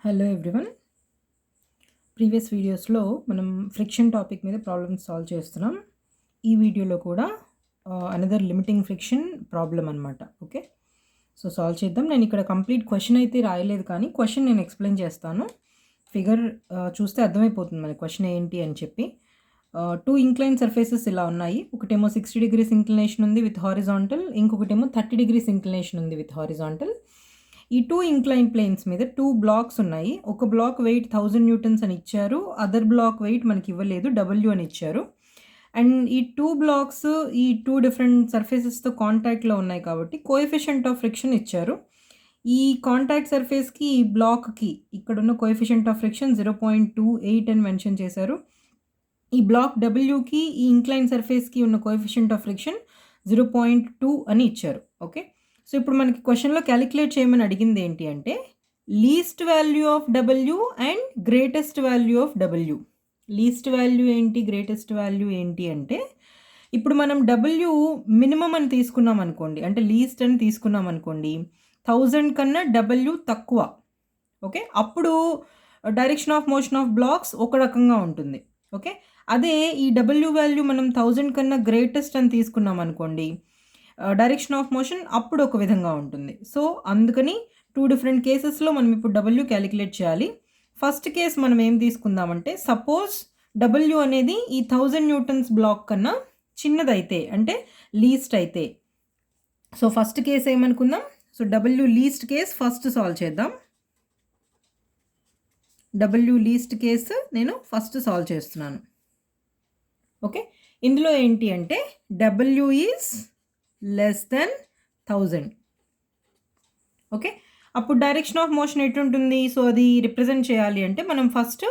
Hello everyone. Previous వీడియోస్లో మనం friction topic మీద ప్రాబ్లమ్స్ సాల్వ్ చేస్తున్నాం. ఈ వీడియోలో కూడా అనదర్ లిమిటింగ్ ఫ్రిక్షన్ ప్రాబ్లం అనమాట. ఓకే, సో సాల్వ్ చేద్దాం. నేను ఇక్కడ కంప్లీట్ క్వశ్చన్ అయితే రాయలేదు, కానీ క్వశ్చన్ నేను ఎక్స్ప్లెయిన్ చేస్తాను. ఫిగర్ చూస్తే అర్థమైపోతుంది మన క్వశ్చన్ ఏంటి అని చెప్పి. టూ ఇంక్లైన్ సర్ఫేసెస్ ఇలా ఉన్నాయి. ఒకటేమో 60 degrees ఇంక్లినేషన్ ఉంది విత్ హారిజాంటల్, ఇంకొకటేమో 30 degrees ఇంక్లినేషన్ ఉంది విత్ హారిజాంటల్. ఈ టూ ఇంక్లైన్ ప్లేన్స్ మీద టూ బ్లాక్స్ ఉన్నాయి. ఒక బ్లాక్ వెయిట్ 1000 న్యూటన్స్ అని ఇచ్చారు, అదర్ బ్లాక్ వెయిట్ మనకి ఇవ్వలేదు, డబ్ల్యూ అని ఇచ్చారు. అండ్ ఈ టూ బ్లాక్స్ ఈ టూ డిఫరెంట్ సర్ఫేసెస్తో కాంటాక్ట్లో ఉన్నాయి కాబట్టి కోఎఫిషియంట్ ఆఫ్ ఫ్రిక్షన్ ఇచ్చారు. ఈ కాంటాక్ట్ సర్ఫేస్కి ఈ బ్లాక్కి ఇక్కడున్న కోఎఫిషియంట్ ఆఫ్ ఫ్రిక్షన్ 0.28 అని మెన్షన్ చేశారు. ఈ బ్లాక్ డబ్ల్యూకి ఈ ఇంక్లైన్ సర్ఫేస్కి ఉన్న కోఎఫిషియంట్ ఆఫ్ ఫ్రిక్షన్ 0.2 అని ఇచ్చారు. ఓకే, సో ఇప్పుడు మనకి క్వశ్చన్లో క్యాలిక్యులేట్ చేయమని అడిగింది ఏంటి అంటే least value of W and greatest value of W. Least value ఏంటి, గ్రేటెస్ట్ వాల్యూ ఏంటి అంటే ఇప్పుడు మనం డబ్ల్యూ మినిమం అని తీసుకున్నాం అనుకోండి, అంటే లీస్ట్ అని తీసుకున్నాం అనుకోండి, 1000 కన్నా డబ్ల్యూ తక్కువ. ఓకే, అప్పుడు direction of motion of blacks ఒక రకంగా ఉంటుంది. ఓకే, అదే ఈ డబ్ల్యూ వాల్యూ మనం 1000 కన్నా గ్రేటెస్ట్ అని తీసుకున్నాం అనుకోండి, డైరెక్షన్ ఆఫ్ మోషన్ అప్పుడు ఒక విధంగా ఉంటుంది. సో అందుకని టూ డిఫరెంట్ కేసెస్లో మనం ఇప్పుడు డబ్ల్యూ క్యాలిక్యులేట్ చేయాలి. ఫస్ట్ కేస్ మనం ఏం తీసుకుందామంటే సపోజ్ డబ్ల్యూ అనేది ఈ 1000 న్యూటన్స్ బ్లాక్ కన్నా చిన్నదైతే, అంటే లీస్ట్ అయితే. సో ఫస్ట్ కేస్ ఏమనుకుందాం, so W least case first solve చేద్దాం. డబ్ల్యూ లీస్ట్ కేసు నేను ఫస్ట్ సాల్వ్ చేస్తున్నాను. ఓకే, ఇందులో ఏంటి అంటే W is less than 1000. Okay, అప్పుడు డైరెక్షన్ ఆఫ్ మోషన్ ఎటుంటుంది, సో అది రిప్రజెంట్ చేయాలి అంటే మనం ఫస్ట్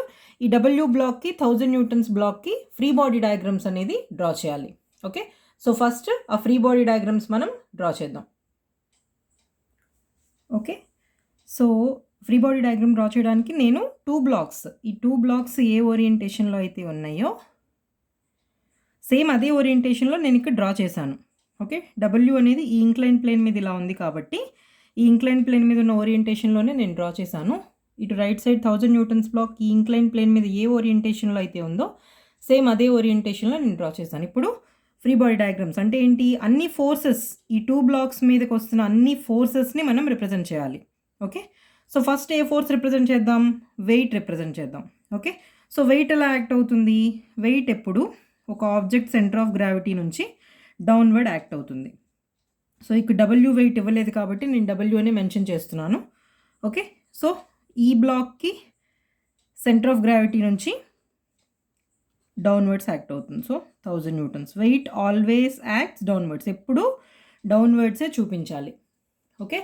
ఈ డబ్ల్యూ బ్లాక్కి 1000 న్యూటన్స్ బ్లాక్కి ఫ్రీ బాడీ డయాగ్రామ్స్ అనేది డ్రా చేయాలి. ఓకే, సో ఫస్ట్ ఆ ఫ్రీ బాడీ డయాగ్రామ్స్ మనం డ్రా చేద్దాం. Okay, so free body diagram draw చేయడానికి నేను ఈ టూ బ్లాక్స్ ఏ ఓరియంటేషన్లో అయితే ఉన్నాయో సేమ్ అదే ఓరియంటేషన్లో నేను ఇక్కడ డ్రా చేశాను. ఓకే, డబ్ల్యూ అనేది ఈ ఇంక్లైన్ ప్లేన్ మీద ఇలా ఉంది కాబట్టి ఈ ఇంక్లైన్ ప్లేన్ మీద ఉన్న ఓరియంటేషన్లోనే నేను డ్రా చేశాను. ఇటు రైట్ సైడ్ 1000 న్యూటన్స్ బ్లాక్ ఈ ఇంక్లైన్ ప్లేన్ మీద ఏ ఓరియంటేషన్లో అయితే ఉందో సేమ్ అదే ఓరియంటేషన్లో నేను డ్రా చేశాను. ఇప్పుడు ఫ్రీ బాడీ డయాగ్రామ్స్ అంటే ఏంటి, అన్ని ఫోర్సెస్ ఈ టూ బ్లాక్స్ మీదకి వస్తున్న అన్ని ఫోర్సెస్ని మనం రిప్రజెంట్ చేయాలి. ఓకే, సో ఫస్ట్ ఏ ఫోర్స్ రిప్రజెంట్ చేద్దాం, వెయిట్ రిప్రజెంట్ చేద్దాం. ఓకే, సో వెయిట్ ఎలా యాక్ట్ అవుతుంది, వెయిట్ ఎప్పుడు ఒక ఆబ్జెక్ట్ సెంటర్ ఆఫ్ గ్రావిటీ నుంచి డౌన్వర్డ్ యాక్ట్ అవుతుంది. సో ఇక్కడ డబ్ల్యూ వెయిట్ ఇవ్వలేదు కాబట్టి నేను డబ్ల్యూ అనే మెన్షన్ చేస్తున్నాను. ఓకే, సో ఈ బ్లాక్కి సెంటర్ ఆఫ్ గ్రావిటీ నుంచి డౌన్వర్డ్స్ యాక్ట్ అవుతుంది. So 1000 newtons. Weight always acts downwards, ఎప్పుడు డౌన్వర్డ్సే చూపించాలి. ఓకే,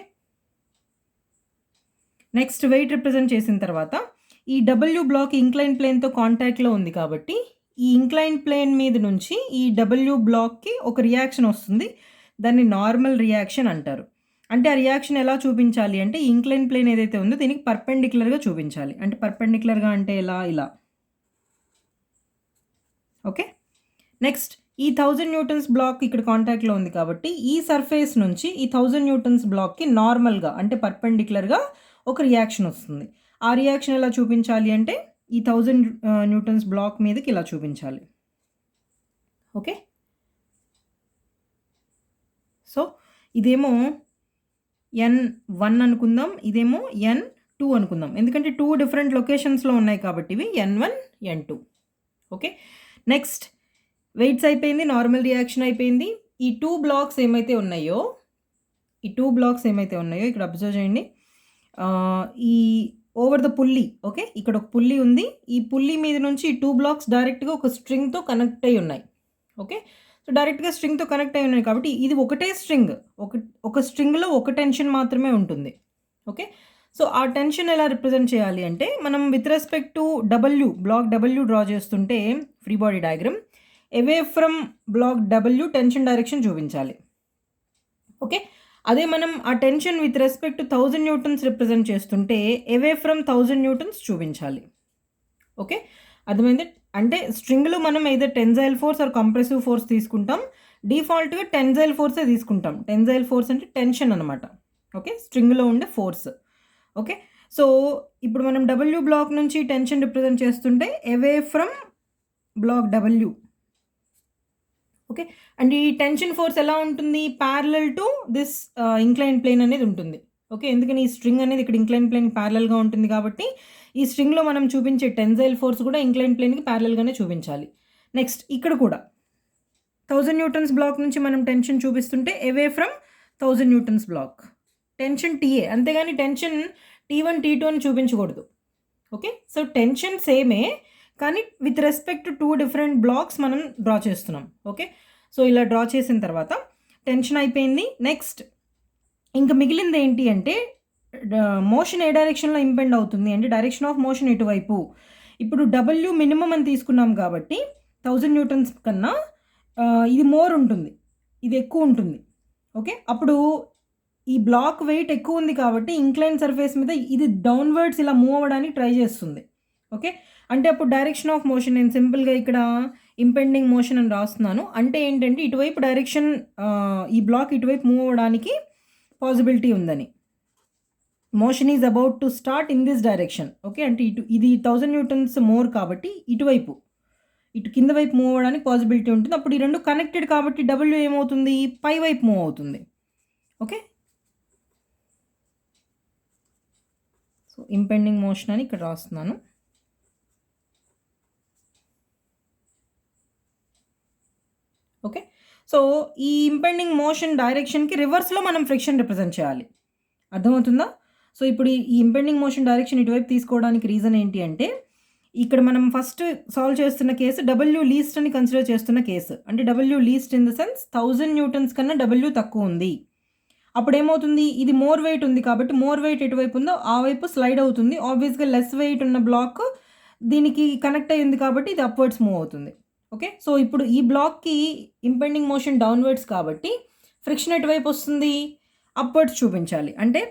నెక్స్ట్ వెయిట్ రిప్రజెంట్ చేసిన తర్వాత ఈ డబ్ల్యూ బ్లాక్ ఇంక్లైన్ ప్లేన్తో కాంటాక్ట్లో ఉంది కాబట్టి ఈ ఇంక్లైన్ ప్లేన్ మీద నుంచి ఈ డబ్ల్యూ బ్లాక్కి ఒక రియాక్షన్ వస్తుంది, దాన్ని నార్మల్ రియాక్షన్ అంటారు. అంటే ఆ రియాక్షన్ ఎలా చూపించాలి అంటే ఈ ఇంక్లైన్ ప్లేన్ ఏదైతే ఉందో దీనికి పర్పెండిక్యులర్గా చూపించాలి. అంటే పర్పెండిక్యులర్గా అంటే ఇలా. ఓకే, నెక్స్ట్ ఈ 1000 న్యూటన్స్ బ్లాక్ ఇక్కడ కాంటాక్ట్లో ఉంది కాబట్టి ఈ సర్ఫేస్ నుంచి ఈ 1000 న్యూటన్స్ బ్లాక్కి నార్మల్గా అంటే పర్పెండిక్యులర్గా ఒక రియాక్షన్ వస్తుంది. ఆ రియాక్షన్ ఎలా చూపించాలి అంటే ఈ 1000 న్యూటన్స్ బ్లాక్ మీదకి ఇలా చూపించాలి. ఓకే, సో ఇదేమో N1 అనుకుందాం, ఇదేమో N2 అనుకుందాం, ఎందుకంటే టూ డిఫరెంట్ లొకేషన్స్లో ఉన్నాయి కాబట్టి ఇవి N1 N2. Okay, next weights అయిపోయింది, నార్మల్ రియాక్షన్ అయిపోయింది. ఈ టూ బ్లాక్స్ ఏమైతే ఉన్నాయో ఇక్కడ అబ్జర్వ్ చేయండి. ఈ ఓవర్ ద పుల్లీ, ఓకే, ఇక్కడ ఒక పుల్లీ ఉంది, ఈ పుల్లీ మీద నుంచి ఈ టూ బ్లాక్స్ డైరెక్ట్గా ఒక స్ట్రింగ్తో కనెక్ట్ అయి ఉన్నాయి. ఓకే, సో డైరెక్ట్గా స్ట్రింగ్తో కనెక్ట్ అయి ఉన్నాయి కాబట్టి ఇది ఒకటే స్ట్రింగ్, ఒక స్ట్రింగ్లో ఒక టెన్షన్ మాత్రమే ఉంటుంది. ఓకే, సో ఆ టెన్షన్ ఎలా రిప్రజెంట్ చేయాలి అంటే మనం with respect to block W draw చేస్తుంటే free body diagram away from block W tension direction చూపించాలి. ఓకే, అదే మనం ఆ tension with respect to 1000 newtons represent చేస్తుంటే అవే ఫ్రమ్ 1000 న్యూటన్స్ చూపించాలి. ఓకే, అర్థమైంది. అంటే స్ట్రింగ్లో మనం ఏదైతే tensile force or compressive force తీసుకుంటాం, డిఫాల్ట్గా టెన్జైల్ ఫోర్సే తీసుకుంటాం. టెన్జైల్ ఫోర్స్ అంటే టెన్షన్ అనమాట. ఓకే, స్ట్రింగ్లో ఉండే ఫోర్స్. ఓకే, సో ఇప్పుడు మనం డబ్ల్యూ బ్లాక్ నుంచి టెన్షన్ రిప్రజెంట్ చేస్తుంటే away from block W. Okay. And ఈ టెన్షన్ ఫోర్స్ ఎలా ఉంటుంది? Parallel to this incline plane అనేది ఉంటుంది. ఓకే. ఎందుకని ఈ స్ట్రింగ్ అనేది ఇక్కడ ఇంక్లైన్ ప్లేన్‌కి ప్యారలల్‌గా ఉంటుంది కాబట్టి, ఈ స్ట్రింగ్‌లో మనం చూపించే టెన్సైల్ ఫోర్స్ కూడా ఇంక్లైన్ ప్లేన్‌కి ప్యారలల్‌గానే చూపించాలి. నెక్స్ట్ ఇక్కడ కూడా 1000 న్యూటన్స్ బ్లాక్ నుంచి మనం టెన్షన్ చూపిస్తుంటే away from 1000 newtons block. Tension TA, అంతేగాని టెన్షన్ T1, T2 అని చూపించకూడదు. ఓకే. సో టెన్షన్ సేమే, కానీ with respect to 2 different blocks మనం డ్రా చేస్తున్నాం. ఓకే. సో ఇలా డ్రా చేసిన తర్వాత టెన్షన్ అయిపోయింది. నెక్స్ట్ ఇంక మిగిలింది ఏంటి అంటే మోషన్ ఏ డైరెక్షన్‌లో ఇంపెండ్ అవుతుంది అంటే డైరెక్షన్ ఆఫ్ మోషన్ ఎటువైపు. ఇప్పుడు డబ్ల్యూ మినిమమ్ అని తీసుకున్నాం కాబట్టి 1000 న్యూటన్స్ కన్నా ఇది మోర్ ఉంటుంది, ఇది ఎక్కువ ఉంటుంది. ఓకే. అప్పుడు ఈ బ్లాక్ వెయిట్ ఎక్కువ ఉంది కాబట్టి ఇంక్లైన్ సర్ఫేస్ మీద ఇది డౌన్వర్డ్స్ ఇలా మూవ్ అవ్వడానికి ట్రై చేస్తుంది. ఓకే. అంటే అప్పుడు డైరెక్షన్ ఆఫ్ మోషన్ నేను సింపుల్‌గా ఇక్కడ ఇంపెండింగ్ మోషన్ అని రాస్తున్నాను. అంటే ఏంటంటే ఇటువైపు డైరెక్షన్ ఈ బ్లాక్ ఇటువైపు మూవ్ అవ్వడానికి పాసిబిలిటీ ఉందని. Motion is about to start in this direction. Okay. అంటే ఇది 1000 న్యూటన్స్ మోర్ కాబట్టి ఇటువైపు, ఇటు కింద వైపు మూవ్ అవ్వడానికి పాసిబిలిటీ ఉంటుంది. అప్పుడు ఈ రెండు కనెక్టెడ్ కాబట్టి డబ్ల్యూ ఏమవుతుంది? పై వైపు మూవ్ అవుతుంది. ఓకే. సో ఇంపెండింగ్ మోషన్ అని ఇక్కడ రాస్తున్నాను. ఓకే. సో ఈ ఇంపెండింగ్ మోషన్ డైరెక్షన్‌కి రివర్స్‌లో మనం ఫ్రిక్షన్ రిప్రజెంట్ చేయాలి. అర్థమవుతుందా? సో ఇప్పుడు ఈ ఇంపెండింగ్ మోషన్ డైరెక్షన్ ఇటువైపు తీసుకోవడానికి రీజన్ ఏంటి అంటే, ఇక్కడ మనం ఫస్ట్ సాల్వ్ చేస్తున్న కేసు డబ్ల్యూ లీస్ట్ అని కన్సిడర్ చేస్తున్న కేసు. అంటే W least in the sense 1000 newtons కన్నా డబ్ల్యూ తక్కువ ఉంది. అప్పుడేమవుతుంది? ఇది మోర్ వెయిట్ ఉంది కాబట్టి మోర్ వెయిట్ ఎటువైపు ఉందో ఆ వైపు స్లైడ్ అవుతుంది. ఆబ్వియస్‌గా లెస్ వెయిట్ ఉన్న బ్లాక్ దీనికి కనెక్ట్ అయ్యింది కాబట్టి ఇది అప్వర్డ్స్ మూవ్ అవుతుంది. ఓకే. సో ఇప్పుడు ఈ బ్లాక్‌కి ఇంపెండింగ్ మోషన్ డౌన్వర్డ్స్ కాబట్టి ఫ్రిక్షన్ ఎటువైపు వస్తుంది? అప్వర్డ్స్ చూపించాలి. అంటే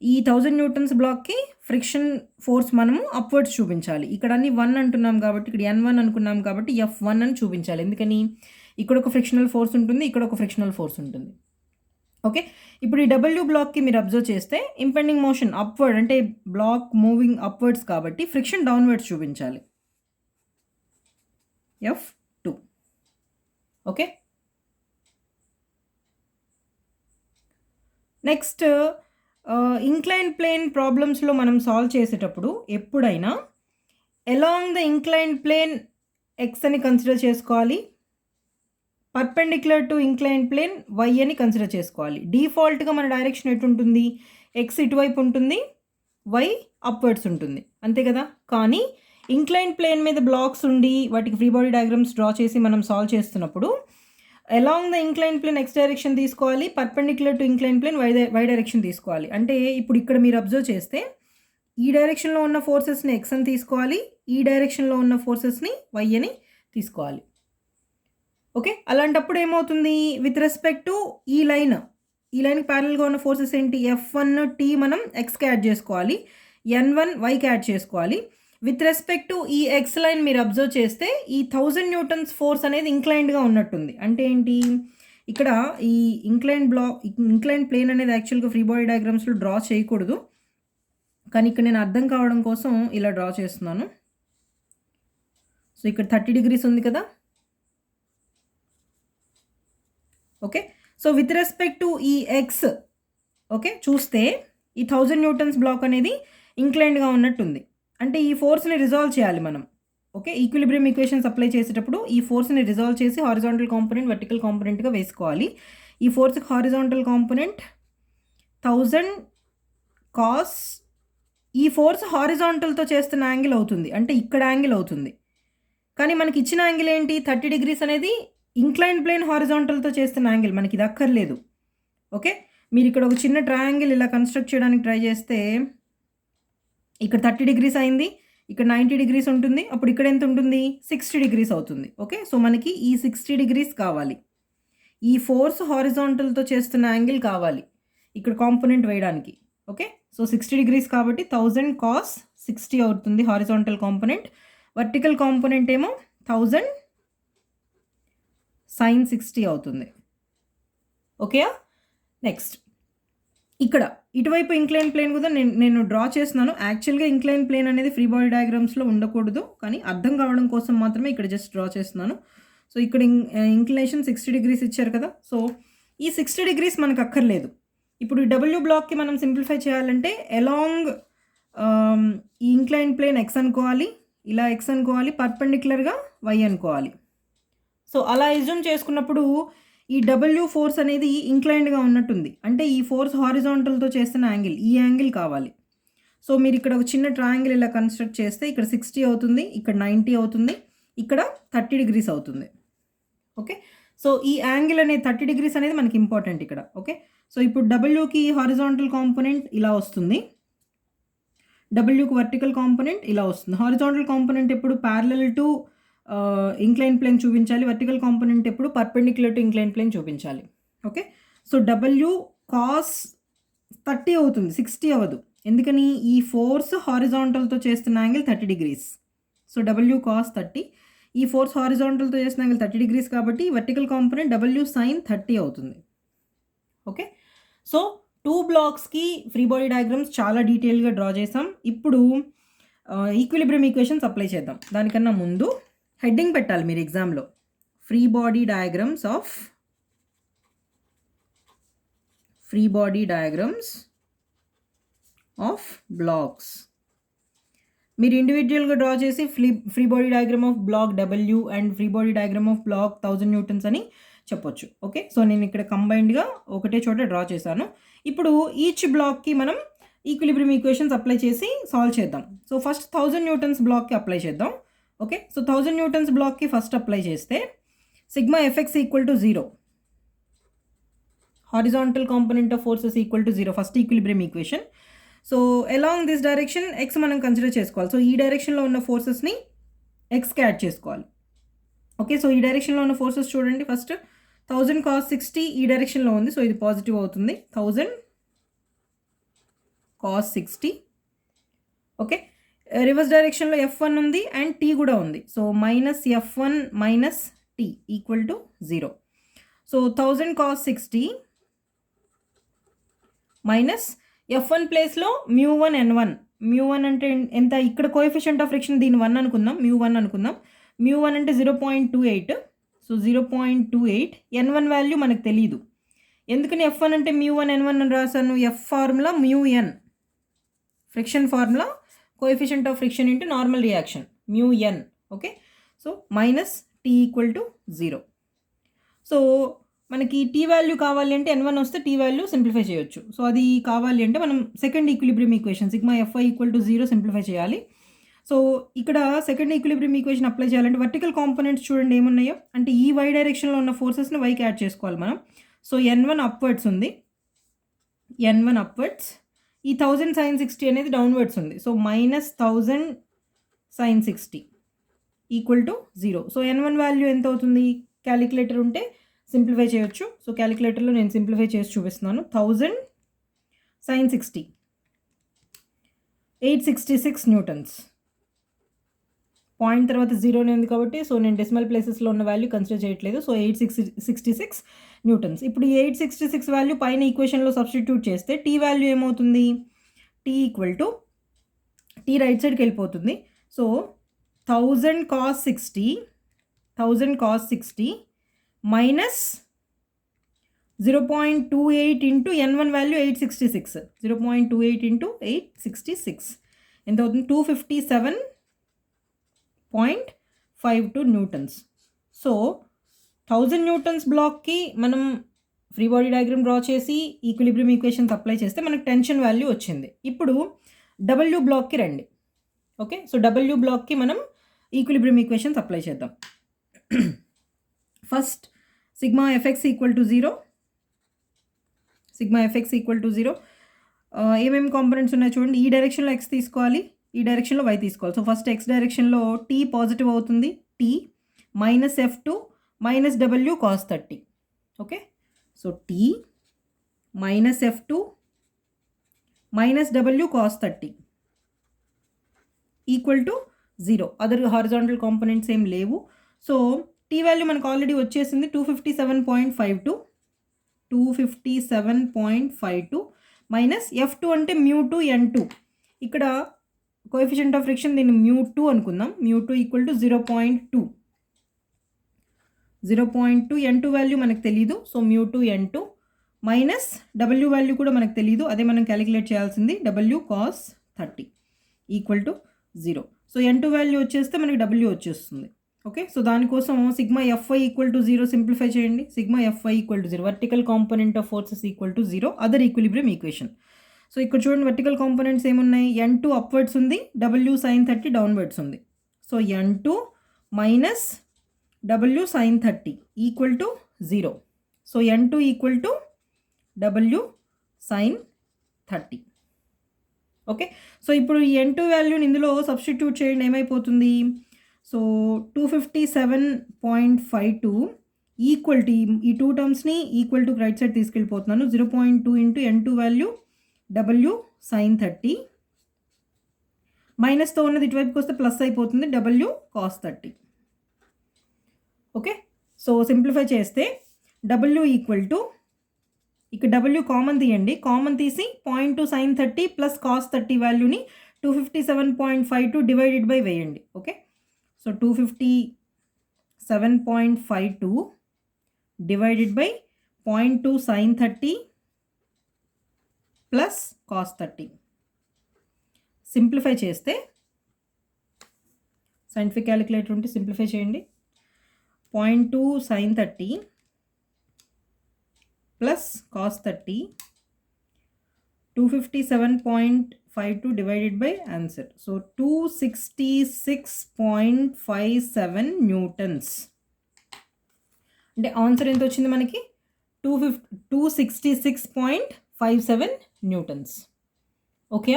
ఈ 1000 న్యూటన్స్ బ్లాక్‌కి ఫ్రిక్షన్ ఫోర్స్ మనము అప్వర్డ్స్ చూపించాలి. ఇక్కడ అన్ని 1 అంటున్నాం కాబట్టి ఇక్కడ N1 అనుకున్నాం కాబట్టి F1 అని చూపించాలి. ఎందుకని? ఇక్కడ ఒక ఫ్రిక్షనల్ ఫోర్స్ ఉంటుంది, ఇక్కడ ఒక ఫ్రిక్షనల్ ఫోర్స్ ఉంటుంది. ఓకే. ఇప్పుడు ఈ డబ్ల్యూ బ్లాక్‌కి మీరు అబ్జర్వ్ చేస్తే ఇంపెండింగ్ మోషన్ అప్వర్డ్ అంటే బ్లాక్ మూవింగ్ అప్వర్డ్స్ కాబట్టి ఫ్రిక్షన్ డౌన్వర్డ్స్ చూపించాలి. F2. Okay. Next incline plane ప్రాబ్లమ్స్‌లో మనం సాల్వ్ చేసేటప్పుడు ఎప్పుడైనా along the incline plane X అని కన్సిడర్ చేసుకోవాలి. Perpendicular to incline plane Y అని కన్సిడర్ చేసుకోవాలి. డిఫాల్ట్‌గా మన డైరెక్షన్ ఎటుంటుంది? ఎక్స్ ఇటువైపు ఉంటుంది, వై అప్వర్డ్స్ ఉంటుంది. అంతే కదా? కానీ ఇంక్లైన్ ప్లేన్ మీద బ్లాక్స్ ఉండి వాటికి ఫ్రీ బాడీ డయాగ్రామ్స్ డ్రా చేసి మనం సాల్వ్ చేస్తున్నప్పుడు along the incline plane X direction తీసుకోవాలి, perpendicular to incline plane Y direction తీసుకోవాలి. అంటే ఇప్పుడు ఇక్కడ మీరు అబ్జర్వ్ చేస్తే ఈ డైరెక్షన్‌లో ఉన్న ఫోర్సెస్‌ని ఎక్స్ అని తీసుకోవాలి, ఈ డైరెక్షన్‌లో ఉన్న ఫోర్సెస్‌ని వై అని తీసుకోవాలి. ఓకే. అలాంటప్పుడు ఏమవుతుంది? విత్ రెస్పెక్ట్ టు ఈ లైన్‌కి ప్యారలల్‌గా ఉన్న ఫోర్సెస్ ఏంటి? F1 T మనం ఎక్స్‌కి యాడ్ చేసుకోవాలి, N1 వైకి యాడ్ చేసుకోవాలి. విత్ రెస్పెక్ట్ టు ఈ ఎక్స్ లైన్ మీరు అబ్జర్వ్ చేస్తే ఈ 1000 న్యూటన్స్ ఫోర్స్ అనేది ఇంక్లైన్డ్‌గా ఉన్నట్టుంది. అంటే ఏంటి? ఇక్కడ ఈ ఇంక్లైన్ ప్లేన్ అనేది యాక్చువల్‌గా ఫ్రీ బాడీ డయాగ్రామ్స్‌లో డ్రా చేయకూడదు. కానీ ఇక్కడ నేను అర్థం కావడం కోసం ఇలా డ్రా చేస్తున్నాను. సో ఇక్కడ 30 డిగ్రీస్ ఉంది కదా? Okay. So with respect to ఈ ఎక్స్ ఓకే చూస్తే ఈ 1000 న్యూటన్స్ బ్లాక్ అనేది ఇంక్లైన్డ్‌గా ఉన్నట్టుంది. అంటే ఈ ఫోర్స్‌ని రిజాల్వ్ చేయాలి మనం. ఓకే. ఈక్విలిబ్రియం ఈక్వేషన్స్ అప్లై చేసేటప్పుడు ఈ ఫోర్స్‌ని రిజాల్వ్ చేసి హారిజాంటల్ కాంపోనెంట్, వర్టికల్ కాంపోనెంట్‌గా వేసుకోవాలి. ఈ ఫోర్స్‌కి హారిజాంటల్ కాంపోనెంట్ 1000 కాస్ ఈ ఫోర్స్ హారిజాంటల్‌తో చేస్తున్న యాంగిల్ అవుతుంది. అంటే ఇక్కడ యాంగిల్ అవుతుంది. కానీ మనకి ఇచ్చిన యాంగిల్ ఏంటి? 30 డిగ్రీస్ అనేది ఇంక్లైన్ ప్లేన్ హారిజాంటల్‌తో చేస్తున్న యాంగిల్. మనకి ఇది అక్కర్లేదు. ఓకే. మీరు ఇక్కడ ఒక చిన్న ట్రయాంగిల్ ఇలా కన్స్ట్రక్ట్ చేయడానికి ట్రై చేస్తే ఇక్కడ 30 డిగ్రీస్ అయింది, ఇక్కడ 90 డిగ్రీస్ ఉంటుంది. అప్పుడు ఇక్కడ ఎంత ఉంటుంది? 60 డిగ్రీస్ అవుతుంది. ఓకే. సో మనకి ఈ 60 డిగ్రీస్ కావాలి. ఈ ఫోర్స్ హారిజాంటల్‌తో చేస్తున్న యాంగిల్ కావాలి ఇక్కడ కాంపోనెంట్ వేయడానికి. ఓకే. సో 60 డిగ్రీస్ కాబట్టి 1000 కాస్ 60 అవుతుంది హారిజాంటల్ కాంపోనెంట్. వర్టికల్ కాంపోనెంట్ ఏమో 1000 sin 60 అవుతుంది. ఓకే. నెక్స్ట్ ఇక్కడ ఇటువైపు ఇంక్లైన్ ప్లేన్ కూడా నేను డ్రా చేస్తున్నాను. యాక్చువల్‌గా ఇంక్లైన్ ప్లేన్ అనేది ఫ్రీ బాడీ డయాగ్రామ్స్‌లో ఉండకూడదు. కానీ అర్థం కావడం కోసం మాత్రమే ఇక్కడ జస్ట్ డ్రా చేస్తున్నాను. సో ఇక్కడ ఇంక్లినేషన్ 60 డిగ్రీస్ ఇచ్చారు కదా! సో ఈ 60 డిగ్రీస్ మనకు అక్కర్లేదు. ఇప్పుడు ఈ డబ్ల్యూ బ్లాక్‌కి మనం సింప్లిఫై చేయాలంటే అలాంగ్ ఈ ఇంక్లైన్ ప్లేన్ x అనుకోవాలి. ఇలా x అనుకోవాలి. పర్పెండిక్యులర్‌గా y అనుకోవాలి. సో అలా అజ్యూమ్ చేసుకున్నప్పుడు ఈ డబ్ల్యూ ఫోర్స్ అనేది ఇంక్లైన్డ్‌గా ఉన్నట్టుంది. అంటే ఈ ఫోర్స్ హారిజాంటల్‌తో చేస్తున్న యాంగిల్, ఈ యాంగిల్ కావాలి. సో మీరు ఇక్కడ ఒక చిన్న ట్రయాంగిల్ ఇలా కన్స్ట్రక్ట్ చేస్తే ఇక్కడ 60 అవుతుంది, ఇక్కడ 90 అవుతుంది, ఇక్కడ 30 డిగ్రీస్ అవుతుంది. ఓకే. సో ఈ యాంగిల్ అనేది 30 డిగ్రీస్ అనేది మనకి ఇంపార్టెంట్ ఇక్కడ. ఓకే. సో ఇప్పుడు డబ్ల్యూకి హారిజాంటల్ కాంపోనెంట్ ఇలా వస్తుంది. డబ్ల్యూకి వర్టికల్ కాంపోనెంట్ ఇలా వస్తుంది. హారిజాంటల్ కాంపోనెంట్ ఎప్పుడు ప్యారలల్ టు ఇంక్లైన్ ప్లేన్ చూపించాలి. వర్టికల్ కాంపోనెంట్ ఎప్పుడు పర్పెండిక్యులర్ టు ఇంక్లైన్ ప్లేన్ చూపించాలి. ఓకే. సో డబ్ల్యూ కాస్ 30 అవుతుంది, 60 అవ్వదు. ఎందుకని ఈ ఫోర్స్ హారిజాంటల్తో చేస్తున్న angle 30 degrees. So W cos 30, ఈ ఫోర్స్ హారిజాంటల్తో చేస్తున్న యాంగిల్ 30 డిగ్రీస్ కాబట్టి వర్టికల్ కాంపోనెంట్ డబ్ల్యూ సైన్ 30 అవుతుంది. ఓకే. సో 2 బ్లాక్స్కి ఫ్రీ బాడీ డయాగ్రామ్స్ చాలా డీటెయిల్గా డ్రా చేసాం. ఇప్పుడు ఈక్విలిబ్రియం ఈక్వేషన్స్ అప్లై చేద్దాం. దానికన్నా ముందు హెడ్డింగ్ పెట్టాలి మీరు ఎగ్జామ్లో. Free body diagrams of blocks. మీరు ఇండివిజువల్గా డ్రా చేసి free body diagram of block W and free body diagram of block 1000 newtons అని చెప్పొచ్చు. ఓకే. సో నేను ఇక్కడ కంబైన్డ్గా ఒకటే చోట డ్రా చేశాను. ఇప్పుడు ఈచ్ బ్లాక్కి మనం ఈక్విలిబ్రియం ఈక్వేషన్స్ అప్లై చేసి సాల్వ్ చేద్దాం. సో ఫస్ట్ 1000 న్యూటన్స్ బ్లాక్కి అప్లై చేద్దాం. ఓకే. సో 1000 న్యూటన్స్ బ్లాక్కి ఫస్ట్ అప్లై చేస్తే sigma FX equal to 0, horizontal component of forces equal to 0, first equilibrium equation. So along this direction X మనం consider చేసుకోవాలి. So ఈ డైరెక్షన్లో ఉన్న ఫోర్సెస్ని ఎక్స్కి యాడ్ చేసుకోవాలి. ఓకే. సో ఈ డైరెక్షన్లో ఉన్న ఫోర్సెస్ చూడండి. ఫస్ట్ 1000 cos 60 ఈ డైరెక్షన్లో ఉంది. సో ఇది పాజిటివ్ అవుతుంది. 1000 cos 60. ఓకే. రివర్స్ డైరెక్షన్లో F1 ఉంది అండ్ T కూడా ఉంది. So minus F1 minus T equal to 0. So 1000 cos 60 minus F1 ప్లేస్లో μ1 N1. μ1 అంటే ఎంత? ఇక్కడ కోఎఫిషియంట్ ఆఫ్ ఫ్రిక్షన్ దీని 1 అనుకుందాం, μ1 అనుకుందాం. μ1 అంటే 0.28. సో 0.28. N1 వాల్యూ మనకు తెలియదు. ఎందుకని F1 అంటే μ1 N1 అని రాశాను? F formula μN, friction formula coefficient of friction into normal reaction μN. Okay. So minus T equal to 0. So మనకి T వాల్యూ కావాలి అంటే N1 వస్తే T వాల్యూ సింప్లిఫై చేయొచ్చు. సో అది కావాలి అంటే మనం second equilibrium equation sigma Fy equal to 0 simplify చేయాలి. సో ఇక్కడ సెకండ్ ఈక్విలిబ్రియం ఈక్వేషన్ అప్లై చేయాలంటే వర్టికల్ కాంపోనెంట్స్ చూడండి ఏమున్నాయో. అంటే ఈ y డైరెక్షన్లో ఉన్న ఫోర్సెస్ని వైకి యాడ్ చేసుకోవాలి మనం. సో N1 అప్వర్డ్స్ ఉంది, N1 అప్వర్డ్స్. ఈ 1000 sin 60 అనేది డౌన్వర్డ్స్ ఉంది. So minus 1000 sin 60 equal to 0. So N1 value ఎంత అవుతుంది? క్యాలిక్యులేటర్ ఉంటే సింప్లిఫై చేయొచ్చు. సో క్యాలిక్యులేటర్లో నేను సింప్లిఫై చేసి చూపిస్తున్నాను. 1000 sin 60 866 న్యూటన్స్. పాయింట్ తర్వాత 0 ఉంది కాబట్టి సో నేను డెసిమల్ ప్లేసెస్లో ఉన్న వాల్యూ కన్సిడర్ చేయట్లేదు. So 866 newtons. ఇప్పుడు ఈ 866 వాల్యూ పైన ఈక్వేషన్లో సబ్స్టిట్యూట్ చేస్తే టీ వాల్యూ ఏమవుతుంది? T equal to T right సైడ్కి వెళ్ళిపోతుంది. So 1000 cos 60 minus 0.28 into N1 value 866. 0.28 into 866 ఎంత అవుతుంది? 257.52 న్యూటన్స్. సో 1000 న్యూటన్స్ బ్లాక్కి మనం ఫ్రీ బాడీ డయాగ్రామ్ డ్రా చేసి ఈక్విలిబ్రియం ఈక్వేషన్స్ అప్లై చేస్తే మనకు టెన్షన్ వాల్యూ వచ్చింది. ఇప్పుడు డబ్ల్యూ బ్లాక్కి రండి. ఓకే. సో డబ్ల్యూ బ్లాక్కి మనం ఈక్విలిబ్రియం ఈక్వేషన్స్ అప్లై చేద్దాం. First sigma FX equal to 0. Sigma FX equal to 0. ఏమేమి కాంపోనెంట్స్ ఉన్నాయో చూడండి. ఈ డైరెక్షన్లో ఎక్స్ తీసుకోవాలి, ఈ డైరెక్షన్లో వై తీసుకోవాలి. సో ఫస్ట్ ఎక్స్ డైరెక్షన్లో టీ పాజిటివ్ అవుతుంది. T minus F2 minus W cos 30. Okay. So T minus F2 minus W cos 30 equal to 0. Other horizontal components ఏం లేవు. సో టీ వాల్యూ మనకు ఆల్రెడీ వచ్చేసింది 257.52 మైనస్ F2 అంటే μ2 N2. ఇక్కడ coefficient of friction దీన్ని μ2 అనుకుందాం. μ2 equal to 0.2. 0.2 N2 value మనకు తెలీదు. So μ2 N2 minus W value కూడా మనకు తెలీదు. అదే మనం క్యాలిక్యులేట్ చేయాల్సింది W cos 30 equal to 0. So N2 value వచ్చేస్తే మనకి W వచ్చేస్తుంది. ఓకే, సో దానికోసం sigma Fy equal to 0 simplify చేయండి. Sigma Fy equal to 0, vertical component of forces equal to 0, other equilibrium equation. So ఇక్కడ చూడండి వర్టికల్ కాంపోనెంట్స్ ఏమున్నాయి, N2 upwards ఉంది, W sin 30 downwards ఉంది. So N2 minus W sin 30 equal to 0. So N2 equal to W sin 30. Okay, so ఇప్పుడు ఈ N2 వాల్యూని ఇందులో substitute చేయండి, ఏమైపోతుంది. సో 257.52 ఈక్వల్ టు ఈ 2 టర్మ్స్ని ఈక్వల్ టు రైట్ సైడ్ తీసుకెళ్ళిపోతున్నాను. 0.2 into N2 value W sin 30 మైనస్తో ఉన్నది ఇటువైపుకి వస్తే ప్లస్ అయిపోతుంది, W cos 30. Okay, so simplify చేస్తే W ఈక్వల్ టు, ఇక్కడ W కామన్ తీయండి, కామన్ తీసి 0.2 sin 30 ప్లస్ cos 30 వాల్యూని 257.52 డివైడెడ్ బై వేయండి. Okay, so 257.52 divided by 0.2 sin 30 plus cos 30. Simplify చేస్తే సైంటిఫిక్ క్యాలిక్యులేటర్ ఉంటే సింప్లిఫై చేయండి. 0.2 sin 30 plus cos 30, 257.52 divided by answer. So 266.57 newtons. అంటే ఆన్సర్ ఎంత వచ్చింది మనకి, 266.57 న్యూటన్స్. ఓకే,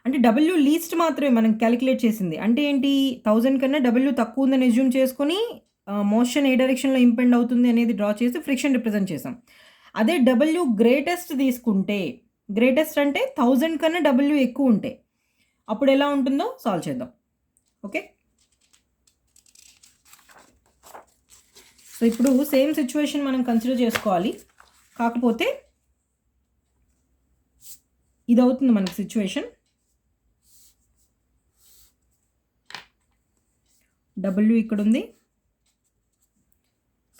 అంటే W లీస్ట్ మాత్రమే మనం క్యాలిక్యులేట్ చేసింది. అంటే ఏంటి, 1000 కన్నా W తక్కువ ఉందని అజ్యూమ్ చేసుకొని మోషన్ ఏ డైరెక్షన్లో ఇంపెండ్ అవుతుంది అనేది డ్రా చేసి ఫ్రిక్షన్ రిప్రజెంట్ చేసాం. అదే W గ్రేటెస్ట్ తీసుకుంటే, గ్రేటెస్ట్ అంటే 1000 కన్నా W ఎక్కువ ఉంటే అప్పుడు ఎలా ఉంటుందో సాల్వ్ చేద్దాం. ఓకే, సో ఇప్పుడు సేమ్ సిచ్యువేషన్ మనం కన్సిడర్ చేసుకోవాలి. కాకపోతే ఇది అవుతుంది మనకి సిచ్యువేషన్. W ఇక్కడ ఉంది,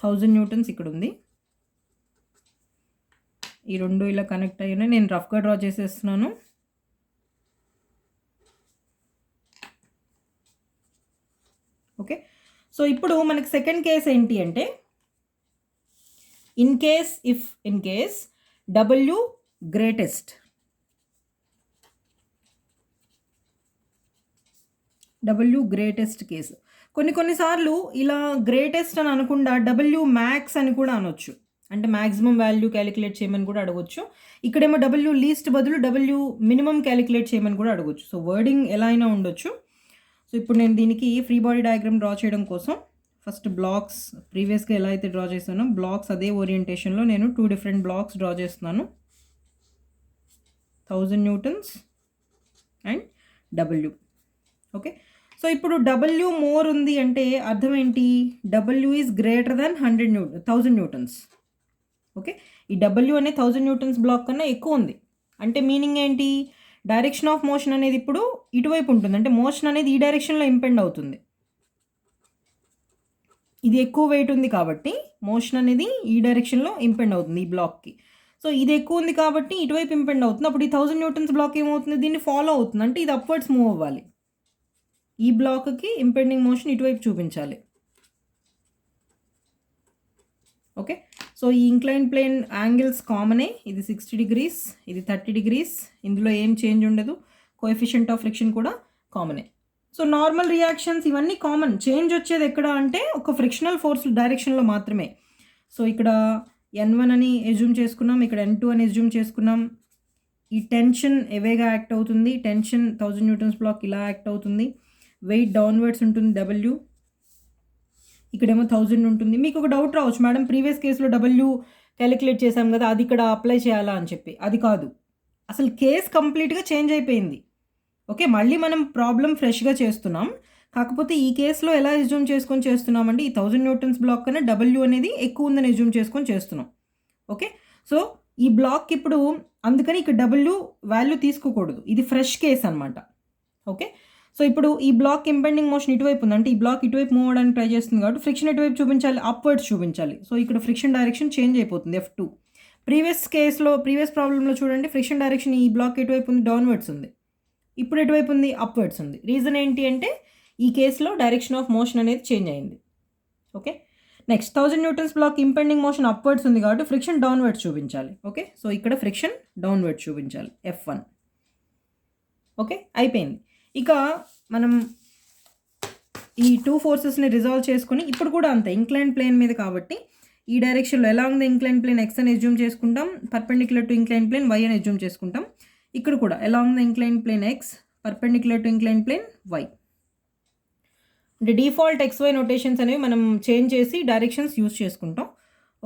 1000 న్యూటన్స్ ఇక్కడ ఉంది, ఈ రెండు ఇలా కనెక్ట్ అయ్యాయి. నేను రఫ్గా డ్రా చేసేస్తున్నాను. ఓకే, సో ఇప్పుడు మనకి సెకండ్ కేస్ ఏంటి అంటే, in case W greatest, W greatest case. కొన్నిసార్లు ఇలా గ్రేటెస్ట్ అని అనకుండా W మ్యాక్స్ అని కూడా అనొచ్చు, అంటే మ్యాక్సిమం వాల్యూ క్యాలిక్యులేట్ చేయమని కూడా అడగొచ్చు. ఇక్కడేమో W లీస్ట్ బదులు W మినిమం క్యాలిక్యులేట్ చేయమని కూడా అడగొచ్చు. సో వర్డింగ్ ఎలా అయినా ఉండొచ్చు. సో ఇప్పుడు నేను దీనికి ఫ్రీ బాడీ డయాగ్రామ్ డ్రా చేయడం కోసం ఫస్ట్ బ్లాక్స్ ప్రీవియస్గా ఎలా అయితే డ్రా చేశానో బ్లాక్స్ అదే ఓరియంటేషన్లో నేను 2 డిఫరెంట్ బ్లాక్స్ డ్రా చేస్తున్నాను. 1000 newtons and W. Okay, so ఇప్పుడు W మోర్ ఉంది అంటే అర్థం ఏంటి, W is greater than 1000 newtons. Okay, ఈ W అనే 1000 న్యూటన్స్ బ్లాక్ కన్నా ఎక్కువ ఉంది అంటే మీనింగ్ ఏంటి, డైరెక్షన్ ఆఫ్ మోషన్ అనేది ఇప్పుడు ఇటువైపు ఉంటుంది, అంటే మోషన్ అనేది ఈ డైరెక్షన్లో ఇంపెండ్ అవుతుంది. ఇది ఎక్కువ వెయిట్ ఉంది కాబట్టి మోషన్ అనేది ఈ డైరెక్షన్లో ఇంపెండ్ అవుతుంది ఈ బ్లాక్కి. సో ఇది ఎక్కువ ఉంది కాబట్టి ఇటువైపు ఇంపెండ్ అవుతుంది. అప్పుడు ఈ 1000 న్యూటన్స్ బ్లాక్ ఏమవుతుంది, దీన్ని ఫాలో అవుతుంది, అంటే ఇది అప్వర్డ్స్ మూవ్ అవ్వాలి. ఈ బ్లాక్కి ఇంపెండింగ్ మోషన్ ఇటువైపు చూపించాలి. ఓకే, సో ఈ ఇంక్లైన్ ప్లేన్ యాంగిల్స్ కామనే, ఇది 60 degrees, ఇది 30 degrees, ఇందులో ఏం చేంజ్ ఉండదు. కోఎఫిషియంట్ ఆఫ్ ఫ్రిక్షన్ కూడా కామనే. సో నార్మల్ రియాక్షన్స్ ఇవన్నీ కామన్. చేంజ్ వచ్చేది ఎక్కడ అంటే ఒక ఫ్రిక్షనల్ ఫోర్స్ డైరెక్షన్లో మాత్రమే. సో ఇక్కడ N1 అని ఎజ్యూమ్ చేసుకున్నాం, ఇక్కడ N2 అని ఎజ్యూమ్ చేసుకున్నాం. ఈ టెన్షన్ ఎవేగా యాక్ట్ అవుతుంది, టెన్షన్ 1000 న్యూటన్స్ బ్లాక్ ఇలా యాక్ట్ అవుతుంది. వెయిట్ డౌన్వర్డ్స్ ఉంటుంది W, ఇక్కడేమో 1000 ఉంటుంది. మీకు ఒక డౌట్ రావచ్చు, మేడం ప్రీవియస్ కేసులో W క్యాలిక్యులేట్ చేసాం కదా, అది ఇక్కడ అప్లై చేయాలా అని చెప్పి. అది కాదు, అసలు కేస్ కంప్లీట్గా చేంజ్ అయిపోయింది. ఓకే, మళ్ళీ మనం ప్రాబ్లం ఫ్రెష్గా చేస్తున్నాం. కాకపోతే ఈ కేసులో ఎలా ఎజ్యూమ్ చేసుకొని చేస్తున్నామంటే ఈ 1000 న్యూటన్స్ బ్లాక్ కన్నా W అనేది ఎక్కువ ఉందని ఎజ్యూమ్ చేసుకొని చేస్తున్నాం. ఓకే, సో ఈ బ్లాక్ ఇప్పుడు అందుకని ఇక్కడ డబ్ల్యూ వాల్యూ తీసుకోకూడదు. ఇది ఫ్రెష్ కేస్ అనమాట. ఓకే. సో ఇప్పుడు ఈ బ్లాక్ ఇంపెండింగ్ మోషన్ ఇటువైపు ఉంది. అంటే ఈ బ్లాక్ ఇటువైపు మూవ్ అవ్వడానికి ట్రై చేస్తుంది కాబట్టి ఫ్రిక్షన్ ఎటువైపు చూపించాలి? అప్వర్డ్స్ చూపించాలి. సో ఇక్కడ ఫ్రిక్షన్ డైరెక్షన్ చేంజ్ అయిపోతుంది F2. ప్రీవియస్ ప్రాబ్లంలో చూడండి, ఫ్రిక్షన్ డైరెక్షన్ ఈ బ్లాక్ ఎటువైపు ఉంది? డౌన్వర్డ్స్ ఉంది. ఇప్పుడు ఎటువైపు ఉంది? అప్వర్డ్స్ ఉంది. రీజన్ ఏంటి అంటే ఈ కేసులో డైరెక్షన్ ఆఫ్ మోషన్ అనేది చేంజ్ అయింది. Okay. Next 1000 newtons block impending motion upwards ఉంది కాబట్టి ఫ్రిక్షన్ డౌన్వర్డ్స్ చూపించాలి. ఓకే. సో ఇక్కడ ఫ్రిక్షన్ డౌన్వర్డ్స్ చూపించాలి F1. ఓకే, అయిపోయింది. ఇక మనం ఈ 2 ఫోర్సెస్ని రిజాల్వ్ చేసుకుని ఇప్పుడు కూడా అంతే ఇంక్లైన్ ప్లేన్ మీద కాబట్టి ఈ డైరెక్షన్లో along the incline plane X అని ఎజ్యూమ్ చేసుకుంటాం, perpendicular to incline plane Y అని ఎజ్యూమ్ చేసుకుంటాం. ఇక్కడ కూడా along the incline plane X, perpendicular to incline plane Y. అంటే డిఫాల్ట్ XY నోటేషన్స్ అనేవి మనం చేంజ్ చేసి డైరెక్షన్స్ యూజ్ చేసుకుంటాం.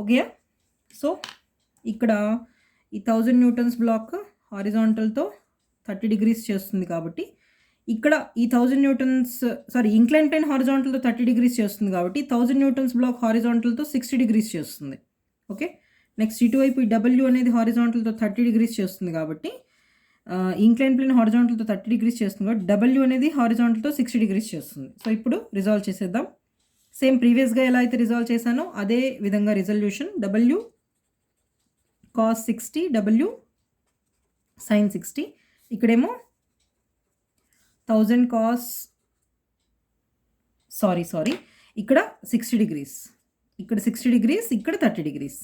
ఓకే. సో ఇక్కడ ఈ 1000 న్యూటన్స్ బ్లాక్ హారిజాంటల్తో 30 degrees చేస్తుంది కాబట్టి ఇక్కడ ఈ 1000 న్యూటన్స్ ఇంక్లైన్ ప్లేన్ హారిజాంటల్తో 30 degrees చేస్తుంది కాబట్టి 1000 న్యూటన్స్ బ్లాక్ హారిజాంటల్తో 60 degrees చేస్తుంది. ఓకే. నెక్స్ట్ ఇటువైపు ఈ W అనేది హారిజాంటల్తో 30 degrees చేస్తుంది కాబట్టి ఇంక్లైన్ ప్లేన్ హారిజాంటల్తో 30 degrees చేస్తుంది కాబట్టి W అనేది హారిజాంటల్తో 60 degrees చేస్తుంది. సో ఇప్పుడు రిజాల్వ్ చేసేద్దాం. సేమ్ ప్రీవియస్గా ఎలా అయితే రిజాల్వ్ చేశానో అదే విధంగా resolution W cos 60, W sin 60. ఇక్కడేమో 1000 cos ఇక్కడ 60 degrees, ఇక్కడ 60 degrees, ఇక్కడ 30 degrees.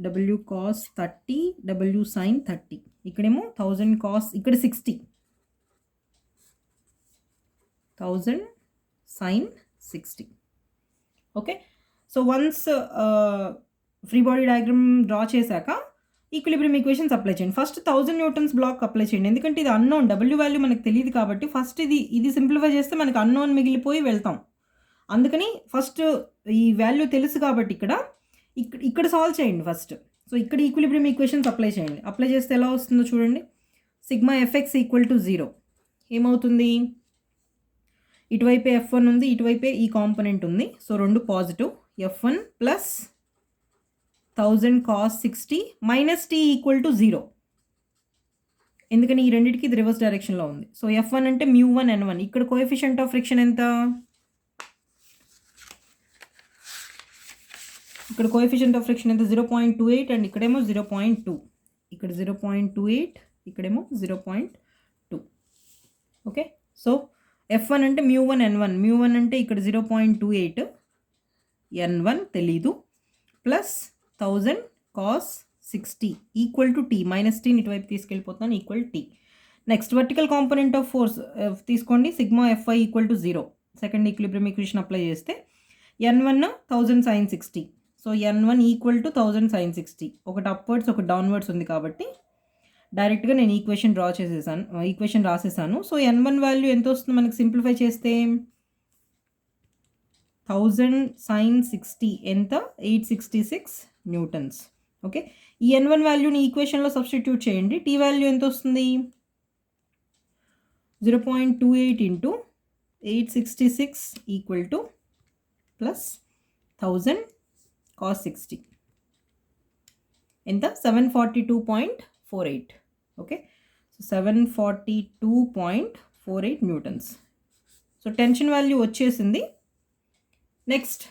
W cos 30, W sin 30. ఇక్కడేమో 1000 cos, ఇక్కడ 60, 1000 sin 60. Okay. So once free body diagram draw చేశాక ఈక్విలిబ్రియం ఈక్వేషన్స్ అప్లై చేయండి. ఫస్ట్ 1000 న్యూటన్స్ బ్లాక్ అప్లై చేయండి, ఎందుకంటే ఇది అన్నోన్, W వాల్యూ మనకు తెలియదు కాబట్టి ఫస్ట్ ఇది సింప్లిఫై చేస్తే మనకు అన్నోన్ మిగిలిపోయి వెళ్తాం. అందుకని ఫస్ట్ ఈ వాల్యూ తెలుసు కాబట్టి ఇక్కడ సాల్వ్ చేయండి ఫస్ట్. సో ఇక్కడ ఈక్విలిబ్రియం ఈక్వేషన్స్ అప్లై చేయండి. అప్లై చేస్తే ఎలా వస్తుందో చూడండి. సిగ్మా Fx ఈక్వల్ టు 0 ఏమవుతుంది? ఇటువైపే F1 ఉంది, ఇటువైపే ఈ కాంపోనెంట్ ఉంది. సో రెండు positive. F1 plus 1000 cos 60 minus T equal to 0, ఎందుకని ఈ రెండింటికి ఇది రివర్స్ డైరెక్షన్లో ఉంది. సో F1 అంటే μ1 N1. ఇక్కడ కోఎఫిషియంట్ ఆఫ్ ఫ్రిక్షన్ ఎంత? ఇక్కడ కోఎఫిషియంట్ ఆఫ్ ఫ్రిక్షన్ ఎంత? 0.28 అండ్ ఇక్కడేమో 0.2. ఇక్కడ 0.28, ఇక్కడేమో 0.2. ఓకే. సో F1 అంటే μ1 N1. μ1 అంటే ఇక్కడ 0.28, N1 తెలీదు, plus 1000 cos 60 equal to T. Minus Tని ఇటువైపు తీసుకెళ్ళిపోతున్నాను, equal T. Next vertical component of force తీసుకోండి. Sigma Fy equal to 0. Second equilibrium equation apply చేస్తే N1 1000 sin 60. So N1 equal to 1000 sin 60. ఒకటి అప్వర్డ్స్ ఒకటి డౌన్వర్డ్స్ ఉంది కాబట్టి డైరెక్ట్గా నేను ఈక్వేషన్ రాసేసాను. సో N1 వాల్యూ ఎంత వస్తుంది మనకి సింప్లిఫై చేస్తే? 1000 sin 60 ఎంత? 866 న్యూటన్స్. ఓకే. ఈ N1 వాల్యూని ఈక్వేషన్లో సబ్స్టిట్యూట్ చేయండి. T వాల్యూ ఎంత వస్తుంది? 0.28 into 866 equal to plus 1000 cos 60 ఎంత? 742.48. Okay. So 742.48 newtons. So tension value వచ్చేసింది. నెక్స్ట్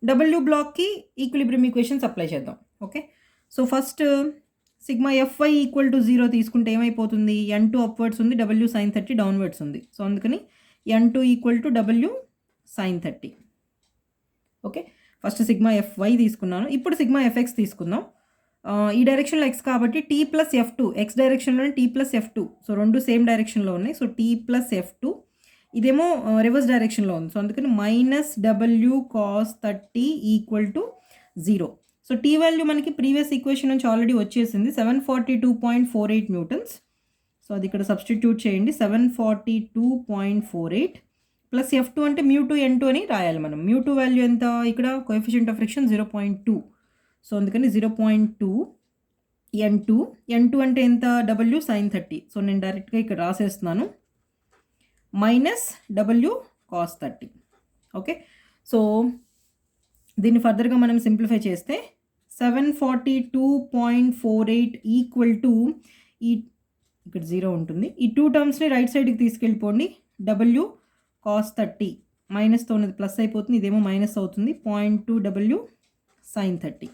W బ్లాక్కి ఈక్విలిబ్రియం ఈక్వేషన్స్ అప్లై చేద్దాం. Okay. So first sigma Fy equal to 0 తీసుకుంటే ఏమైపోతుంది? N2 అప్వర్డ్స్ ఉంది, W sin 30 డౌన్వర్డ్స్ ఉంది. సో అందుకని N2 equal to W sin 30. Okay. First sigma Fy తీసుకున్నాను. ఇప్పుడు సిగ్మా Fx తీసుకుందాం. ఈ డైరెక్షన్లో X కాబట్టి T plus F2, X డైరెక్షన్లోనే T plus F2. So రెండు సేమ్ డైరెక్షన్లో ఉన్నాయి. సో T ప్లస్ F2, ఇదేమో రివర్స్ డైరెక్షన్లో ఉంది. సో అందుకని minus W cos 30 equal to 0. So T value మనకి ప్రీవియస్ ఈక్వేషన్ నుంచి ఆల్రెడీ వచ్చేసింది, 742.48 న్యూటన్స్. సో అది ఇక్కడ సబ్స్టిట్యూట్ చేయండి. 742.48 ప్లస్ F2 అంటే μ2 N2 అని రాయాలి మనం. μ2 వాల్యూ ఎంత? ఇక్కడ కోఎఫిషియంట్ ఆఫ్ ఫ్రిక్షన్ 0.2. సో అందుకని 0.2 N2 అంటే ఎంత? W sin 30. సో నేను డైరెక్ట్గా ఇక్కడ రాసేస్తున్నాను, minus W cos 30. Okay. So దీన్ని ఫర్దర్గా మనం సింప్లిఫై చేస్తే 742.48 ఈక్వల్ టు ఈ ఇక్కడ 0 ఉంటుంది. ఈ 2 టర్మ్స్ని రైట్ సైడ్కి తీసుకెళ్ళిపోండి. W cos 30 మైనస్తో ఉన్నది ప్లస్ అయిపోతుంది, ఇదేమో మైనస్ అవుతుంది. 0.2 W sin 30.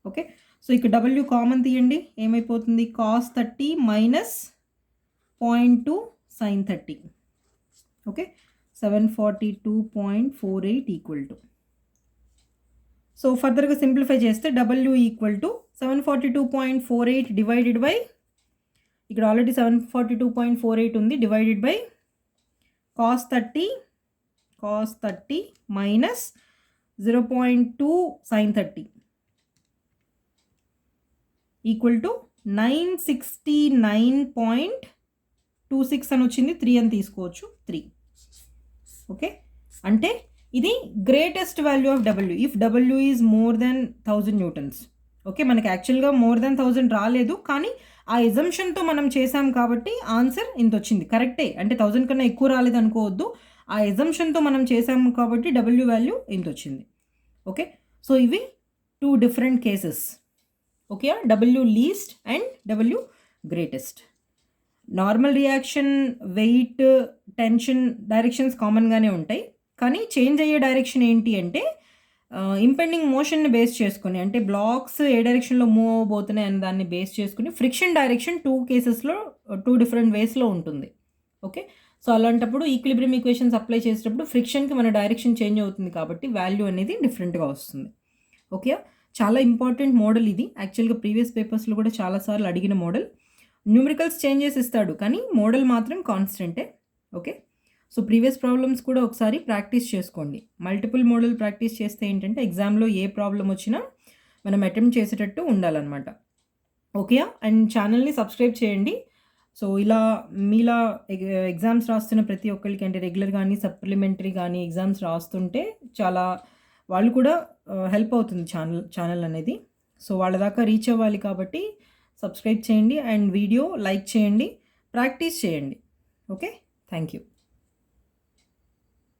ఓకే, సో ఇక్కడ W కామన్ తీయండి, ఏమైపోతుంది? cos 30 minus 0.2 sin 30. Okay, 742.48 equal to, so ఫర్దర్గా సింప్లిఫై చేస్తే W equal to 742.48 divided by, ఇక్కడ ఆల్రెడీ 742.48 ఉంది, divided by cos 30 minus 0.2 sin 30 equal to 969.26 అని వచ్చింది. 3 అని తీసుకోవచ్చు, 3. ఓకే, అంటే ఇది greatest value of W if W is more then 1000 newtons. Okay, మనకి యాక్చువల్గా మోర్ దెన్ 1000 రాలేదు, కానీ ఆ ఎజంప్షన్తో మనం చేసాం కాబట్టి ఆన్సర్ ఇంత వచ్చింది. కరెక్టే, అంటే 1000 కన్నా ఎక్కువ రాలేదు అనుకోవద్దు, ఆ ఎజంప్షన్తో మనం చేసాము కాబట్టి W వాల్యూ ఇంత వచ్చింది. ఓకే, సో ఇవి 2 different cases. Okay, W least and W greatest. Normal reaction, weight, tension directions కామన్గానే ఉంటాయి, కానీ చేంజ్ అయ్యే డైరెక్షన్ ఏంటి అంటే ఇంపెండింగ్ మోషన్ని బేస్ చేసుకుని, అంటే బ్లాక్స్ ఏ డైరెక్షన్లో మూవ్ అవ్వబోతున్నాయి అనే దాన్ని బేస్ చేసుకుని ఫ్రిక్షన్ డైరెక్షన్ 2 కేసెస్లో 2 డిఫరెంట్ వేస్లో ఉంటుంది. ఓకే, సో అలాంటప్పుడు ఈక్విలిబ్రియం ఈక్వేషన్స్ అప్లై చేసేటప్పుడు ఫ్రిక్షన్కి మన డైరెక్షన్ చేంజ్ అవుతుంది కాబట్టి వాల్యూ అనేది డిఫరెంట్గా వస్తుంది. ఓకే, చాలా ఇంపార్టెంట్ మోడల్ ఇది. యాక్చువల్గా ప్రీవియస్ పేపర్స్లో కూడా చాలాసార్లు అడిగిన మోడల్. న్యూమరికల్స్ చేంజెస్ ఇస్తాడు, కానీ మోడల్ మాత్రం కాన్స్టెంటే. ఓకే, సో ప్రీవియస్ ప్రాబ్లమ్స్ కూడా ఒకసారి ప్రాక్టీస్ చేసుకోండి. మల్టిపుల్ మోడల్ ప్రాక్టీస్ చేస్తే ఏంటంటే ఎగ్జామ్లో ఏ ప్రాబ్లం వచ్చినా మనం అటెంప్ట్ చేసేటట్టు ఉండాలన్నమాట. ఓకే, అండ్ ఛానల్ని సబ్స్క్రైబ్ చేయండి. సో ఇలా మీలా ఎగ్జామ్స్ రాస్తున్న ప్రతి ఒక్కరికి, అంటే రెగ్యులర్ కానీ సప్లిమెంటరీ కానీ ఎగ్జామ్స్ రాస్తుంటే చాలా వాళ్ళు కూడా హెల్ప్ అవుతుంది ఛానల్ అనేది. సో వాళ్ళ దాకా రీచ్ అవ్వాలి కాబట్టి సబ్స్క్రైబ్ చేయండి అండ్ వీడియో లైక్ చేయండి, ప్రాక్టీస్ చేయండి. Okay, thank you.